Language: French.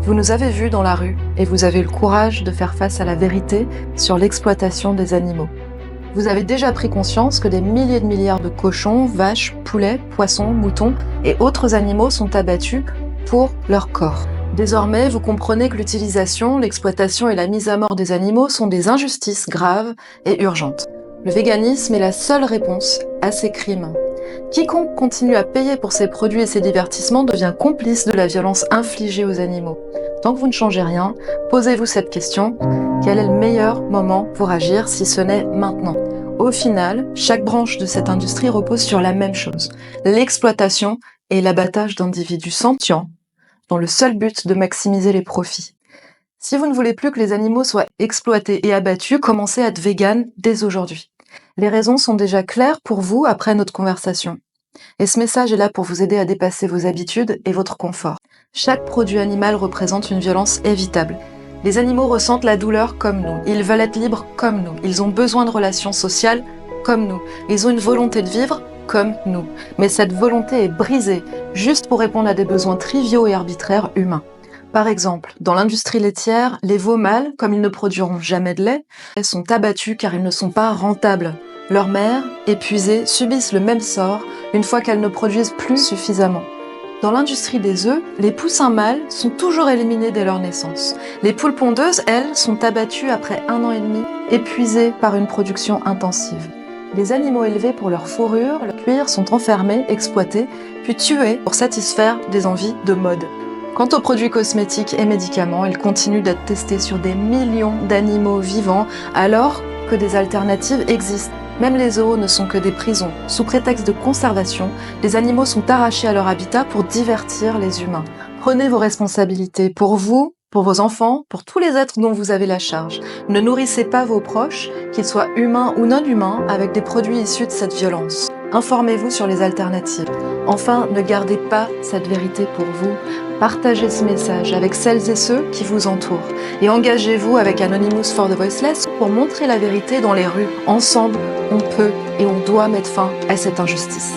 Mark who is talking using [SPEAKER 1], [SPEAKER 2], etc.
[SPEAKER 1] Vous nous avez vus dans la rue et vous avez le courage de faire face à la vérité sur l'exploitation des animaux. Vous avez déjà pris conscience que des milliers de milliards de cochons, vaches, poulets, poissons, moutons et autres animaux sont abattus pour leur corps. Désormais, vous comprenez que l'utilisation, l'exploitation et la mise à mort des animaux sont des injustices graves et urgentes. Le véganisme est la seule réponse à ces crimes. Quiconque continue à payer pour ces produits et ces divertissements devient complice de la violence infligée aux animaux. Tant que vous ne changez rien, posez-vous cette question: quel est le meilleur moment pour agir si ce n'est maintenant? Au final, chaque branche de cette industrie repose sur la même chose: l'exploitation et l'abattage d'individus sentients, dont le seul but de maximiser les profits. Si vous ne voulez plus que les animaux soient exploités et abattus, commencez à être vegan dès aujourd'hui. Les raisons sont déjà claires pour vous après notre conversation. Et ce message est là pour vous aider à dépasser vos habitudes et votre confort. Chaque produit animal représente une violence évitable. Les animaux ressentent la douleur comme nous. Ils veulent être libres comme nous. Ils ont besoin de relations sociales comme nous. Ils ont une volonté de vivre comme nous. Mais cette volonté est brisée juste pour répondre à des besoins triviaux et arbitraires humains. Par exemple, dans l'industrie laitière, les veaux mâles, comme ils ne produiront jamais de lait, sont abattus car ils ne sont pas rentables. Leurs mères, épuisées, subissent le même sort une fois qu'elles ne produisent plus suffisamment. Dans l'industrie des œufs, les poussins mâles sont toujours éliminés dès leur naissance. Les poules pondeuses, elles, sont abattues après 1 an et demi, épuisées par une production intensive. Les animaux élevés pour leur fourrure, leur cuir, sont enfermés, exploités, puis tués pour satisfaire des envies de mode. Quant aux produits cosmétiques et médicaments, ils continuent d'être testés sur des millions d'animaux vivants alors que des alternatives existent. Même les zoos ne sont que des prisons. Sous prétexte de conservation, les animaux sont arrachés à leur habitat pour divertir les humains. Prenez vos responsabilités pour vous, pour vos enfants, pour tous les êtres dont vous avez la charge. Ne nourrissez pas vos proches, qu'ils soient humains ou non humains, avec des produits issus de cette violence. Informez-vous sur les alternatives. Enfin, ne gardez pas cette vérité pour vous. Partagez ce message avec celles et ceux qui vous entourent. Et engagez-vous avec Anonymous for the Voiceless pour montrer la vérité dans les rues. Ensemble, on peut et on doit mettre fin à cette injustice.